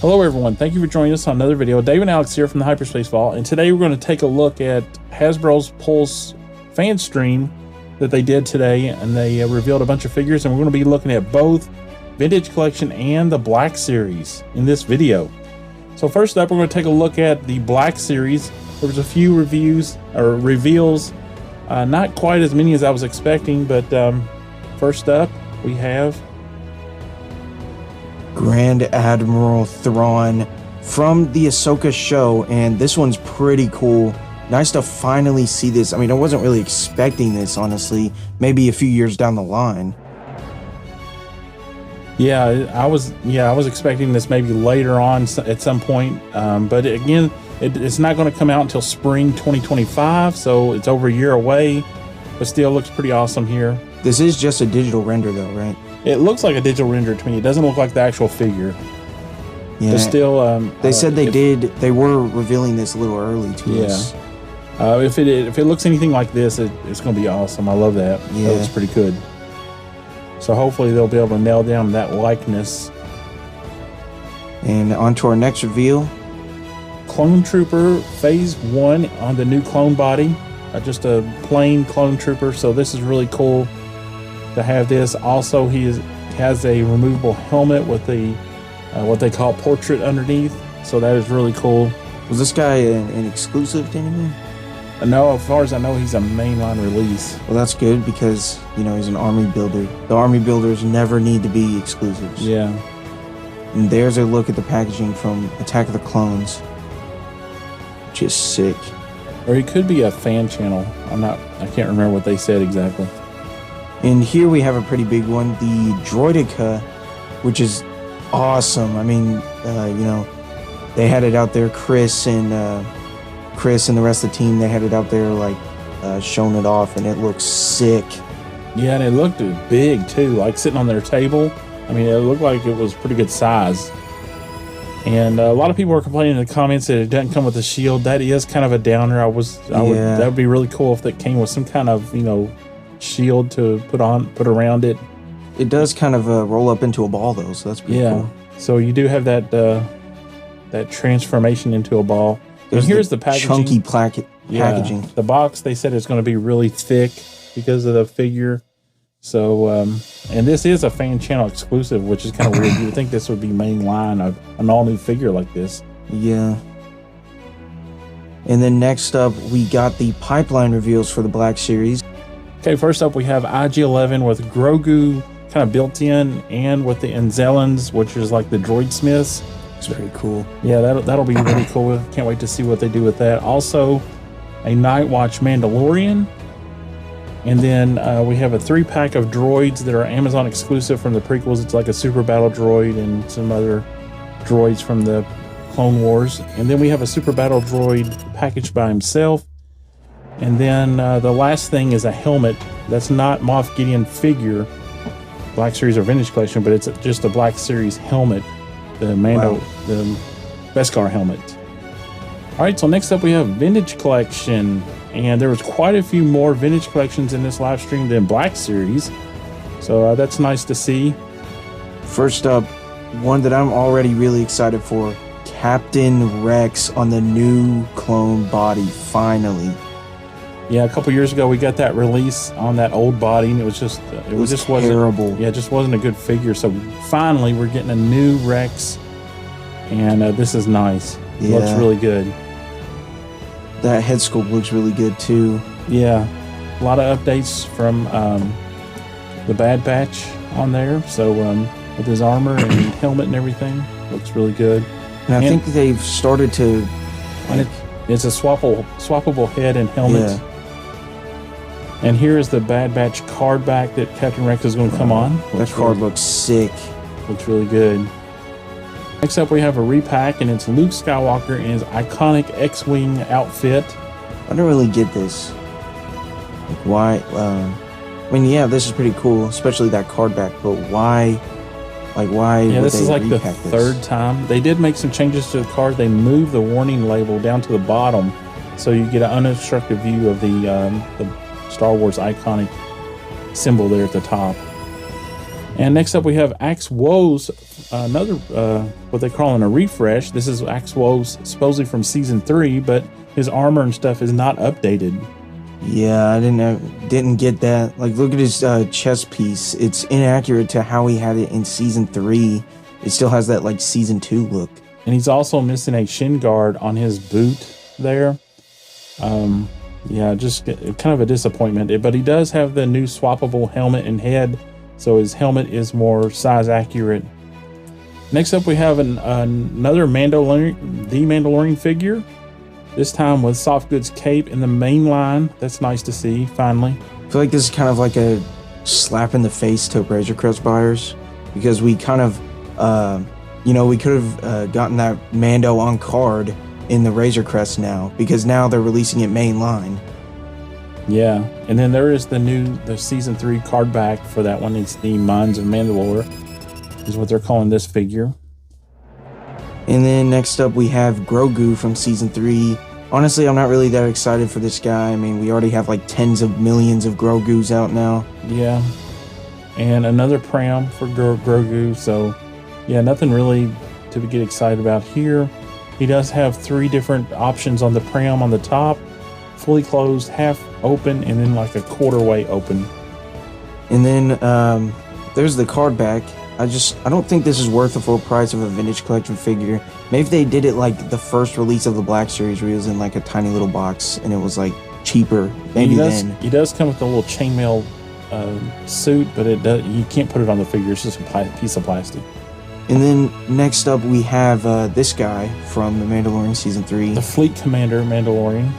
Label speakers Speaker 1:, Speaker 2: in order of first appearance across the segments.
Speaker 1: Hello everyone, thank you for joining us on another video. Dave and Alex here from the Hyperspace Vault, and today we're going to take a look at Hasbro's Pulse fan stream that they did today, and they revealed a bunch of figures, and we're going to be looking at both Vintage Collection and the Black Series in this video. So first up, we're going to take a look at the Black Series. There was a few reviews or reveals, not quite as many as I was expecting, but first up we have
Speaker 2: Grand Admiral Thrawn from the Ahsoka show, and this one's pretty cool. Nice to finally see this. I mean, I wasn't really expecting this, honestly. Maybe a few years down the line.
Speaker 1: Yeah, I was expecting this maybe later on at some point, but again, it's not going to come out until spring 2025, so it's over a year away, but still looks pretty awesome here.
Speaker 2: This is just a digital render though, right?
Speaker 1: It looks like a digital render to me. It doesn't look like the actual figure.
Speaker 2: Yeah.
Speaker 1: But still,
Speaker 2: they said they were revealing this a little early to us.
Speaker 1: If it looks anything like this, it's going to be awesome. I love that.
Speaker 2: Yeah.
Speaker 1: That looks pretty good. So hopefully they'll be able to nail down that likeness.
Speaker 2: And on to our next reveal.
Speaker 1: Clone Trooper Phase 1 on the new clone body. Just a plain Clone Trooper. So this is really cool to have this. Also, he has a removable helmet with the what they call portrait underneath. So that is really cool.
Speaker 2: Was this guy an exclusive to anyone?
Speaker 1: No, as far as I know, he's a mainline release.
Speaker 2: Well, that's good because, you know, he's an army builder. The army builders never need to be exclusives.
Speaker 1: Yeah.
Speaker 2: And there's a look at the packaging from Attack of the Clones. Which is sick.
Speaker 1: Or he could be a fan channel. I can't remember what they said exactly.
Speaker 2: And here we have a pretty big one, the Droideka, which is awesome. I mean, you know, they had it out there. Chris and the rest of the team, they had it out there, like, showing it off, and it looks sick.
Speaker 1: Yeah, and it looked big too, like sitting on their table. I mean, it looked like it was pretty good size. And a lot of people were complaining in the comments that it doesn't come with a shield. That is kind of a downer. That would be really cool if that came with some kind of, you know, shield to put around it.
Speaker 2: It does kind of roll up into a ball though, so that's pretty cool.
Speaker 1: So you do have that transformation into a ball. And here's the packaging.
Speaker 2: Chunky packaging.
Speaker 1: The box, they said it's going to be really thick because of the figure. So, and this is a fan channel exclusive, which is kind of weird. You would think this would be mainline of an all new figure like this.
Speaker 2: Yeah. And then next up, we got the pipeline reveals for the Black Series.
Speaker 1: Okay, first up we have IG-11 with Grogu kind of built in, and with the Anzellans, which is like the droid smiths.
Speaker 2: It's pretty cool.
Speaker 1: Yeah, that'll be really cool. Can't wait to see what they do with that. Also, a Night Watch Mandalorian. And then we have a 3-pack of droids that are Amazon exclusive from the prequels. It's like a Super Battle droid and some other droids from the Clone Wars. And then we have a Super Battle droid packaged by himself. And then the last thing is a helmet. That's not Moff Gideon figure, Black Series or Vintage Collection, but it's just a Black Series helmet. The the Beskar helmet. All right, so next up we have Vintage Collection, and there was quite a few more Vintage Collections in this live stream than Black Series, so that's nice to see.
Speaker 2: First up, one that I'm already really excited for, Captain Rex on the new clone body, finally.
Speaker 1: Yeah, a couple years ago we got that release on that old body, and it just wasn't
Speaker 2: terrible.
Speaker 1: Yeah, it just wasn't a good figure. So finally, we're getting a new Rex, and this is nice. It looks really good.
Speaker 2: That head sculpt looks really good too.
Speaker 1: Yeah, a lot of updates from the Bad Batch on there. So with his armor and helmet and everything, looks really good.
Speaker 2: And I think they've started to.
Speaker 1: And it's a swappable head and helmet.
Speaker 2: Yeah.
Speaker 1: And here is the Bad Batch card back that Captain Rex is going to come on.
Speaker 2: That card looks sick.
Speaker 1: Looks really good. Next up, we have a repack, and it's Luke Skywalker in his iconic X-Wing outfit.
Speaker 2: I don't really get this. Like, why? I mean, yeah, this is pretty cool, especially that card back, but why? Like, why?
Speaker 1: Yeah,
Speaker 2: would
Speaker 1: this
Speaker 2: they
Speaker 1: is like the
Speaker 2: repack this?
Speaker 1: third time. They did make some changes to the card. They moved the warning label down to the bottom, so you get an unobstructed view of the Star Wars iconic symbol there at the top. And next up, we have Axe Woe's, another, what they're calling a refresh. This is Axe Woe's supposedly from Season 3, but his armor and stuff is not updated.
Speaker 2: Yeah, I didn't get that. Like, look at his chest piece. It's inaccurate to how he had it in Season 3. It still has that, like, Season 2 look.
Speaker 1: And he's also missing a shin guard on his boot there. Yeah, just kind of a disappointment. But he does have the new swappable helmet and head, so his helmet is more size accurate. Next up, we have another Mandalorian figure. This time with soft goods cape in the main line. That's nice to see, finally.
Speaker 2: I feel like this is kind of like a slap in the face to Razor Crest buyers, because we kind of, we could have gotten that Mando on card in the Razor Crest now, because now they're releasing it main line.
Speaker 1: Yeah, and then there is the Season 3 card back for that one. It's the Mines of Mandalore, is what they're calling this figure.
Speaker 2: And then next up we have Grogu from Season 3. Honestly, I'm not really that excited for this guy. I mean, we already have like tens of millions of Grogus out now.
Speaker 1: Yeah, and another pram for Grogu, so yeah, nothing really to get excited about here. He does have 3 different options on the pram on the top: fully closed, half open, and then like a quarter way open.
Speaker 2: And then there's the card back. I don't think this is worth the full price of a vintage collection figure. Maybe if they did it like the first release of the Black Series, where it was in like a tiny little box and it was like cheaper. Maybe
Speaker 1: he does come with a little chainmail suit, but you can't put it on the figure. It's just a piece of plastic.
Speaker 2: And then next up we have this guy from The Mandalorian Season 3.
Speaker 1: The Fleet Commander Mandalorian.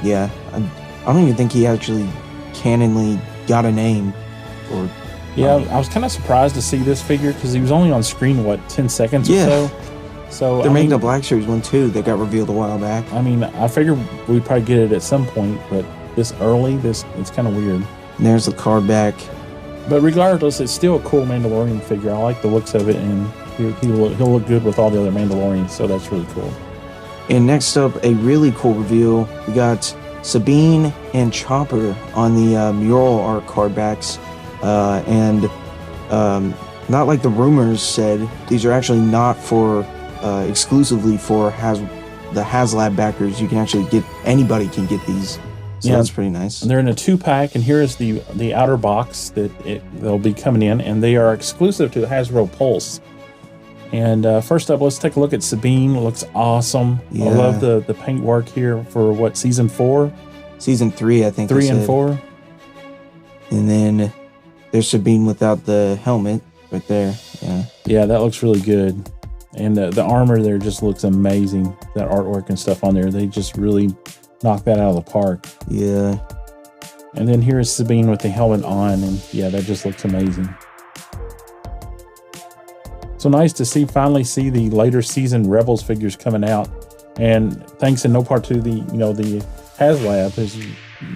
Speaker 2: Yeah, I don't even think he actually canonly got a name.
Speaker 1: Yeah, I was kind of surprised to see this figure because he was only on screen, 10 seconds or so? So
Speaker 2: they're making a Black Series one too that got revealed a while back.
Speaker 1: I mean, I figured we'd probably get it at some point, but this early, it's kind of weird.
Speaker 2: And there's the card back.
Speaker 1: But regardless, it's still a cool Mandalorian figure. I like the looks of it, and he'll look good with all the other Mandalorians, so that's really cool.
Speaker 2: And next up, a really cool reveal. We got Sabine and Chopper on the mural art card backs. Not like the rumors said, these are actually not for exclusively for the HasLab backers. You can actually anybody can get these. So that's pretty nice.
Speaker 1: And they're in a 2-pack, and here is the outer box that they'll be coming in, and they are exclusive to the Hasbro Pulse. And first up, let's take a look at Sabine. It looks awesome. Yeah. I love the paint work here for Season 4?
Speaker 2: Season 3, I think.
Speaker 1: 3 and 4.
Speaker 2: And then there's Sabine without the helmet right there.
Speaker 1: Yeah, that looks really good. And the armor there just looks amazing. That artwork and stuff on there, they just really knocked that out of the park.
Speaker 2: Yeah.
Speaker 1: And then here is Sabine with the helmet on, and yeah, that just looks amazing. So nice to finally see the later season Rebels figures coming out. And thanks in no part to the HasLab is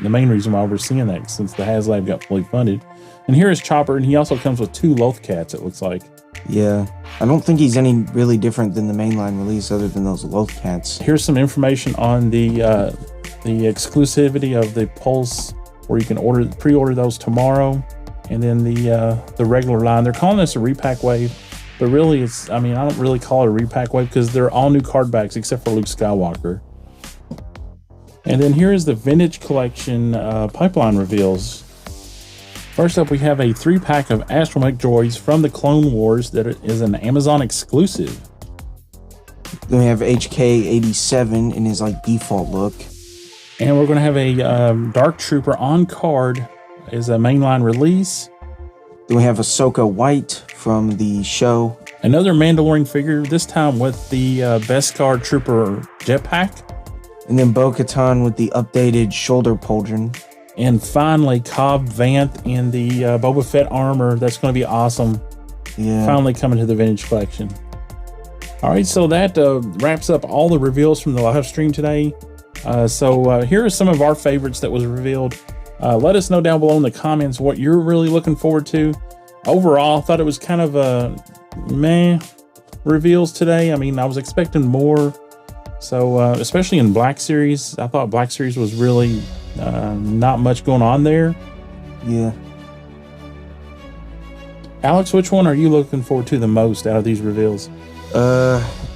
Speaker 1: the main reason why we're seeing that, since the HasLab got fully funded. And here is Chopper, and he also comes with 2 Loth Cats, it looks like.
Speaker 2: Yeah, I don't think he's any really different than the mainline release other than those Loth Cats.
Speaker 1: Here's some information on the exclusivity of the Pulse, where you can pre-order those tomorrow. And then the regular line, they're calling this a repack wave, but really I don't really call it a repack wave because they're all new card backs except for Luke Skywalker. And then here is the vintage collection pipeline reveals. First up, we have a 3-pack of astromech droids from the Clone Wars that is an Amazon exclusive.
Speaker 2: Then we have HK-87 in his default look.
Speaker 1: And we're going to have a Dark Trooper on card as a mainline release.
Speaker 2: Then we have Ahsoka White from the show.
Speaker 1: Another Mandalorian figure, this time with the Beskar Trooper jetpack.
Speaker 2: And then Bo-Katan with the updated shoulder pauldron.
Speaker 1: And finally, Cobb Vanth in the Boba Fett armor. That's going to be awesome.
Speaker 2: Yeah.
Speaker 1: Finally coming to the vintage collection. All right, so that wraps up all the reveals from the live stream today. So here are some of our favorites that was revealed. Let us know down below in the comments what you're really looking forward to. Overall, I thought it was kind of a meh reveals today. I mean, I was expecting more. So especially in Black Series, I thought Black Series was really not much going on there.
Speaker 2: Yeah.
Speaker 1: Alex, which one are you looking forward to the most out of these reveals?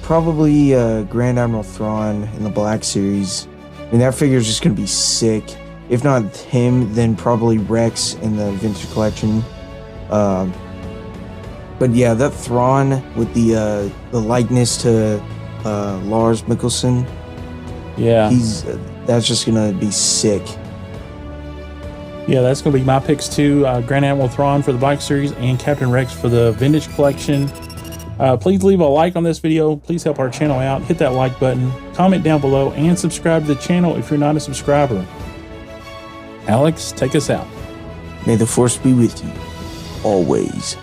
Speaker 2: Probably Grand Admiral Thrawn in the Black Series. I mean, that figure is just gonna be sick. If not him, then probably Rex in the Vintage Collection. But yeah, that Thrawn with the likeness to Lars Mikkelsen.
Speaker 1: Yeah,
Speaker 2: that's just gonna be sick.
Speaker 1: Yeah, that's going to be my picks too. Grand Admiral Thrawn for the Black Series and Captain Rex for the Vintage Collection. Please leave a like on this video. Please help our channel out. Hit that like button, comment down below, and subscribe to the channel if you're not a subscriber. Alex, take us out.
Speaker 2: May the Force be with you, always.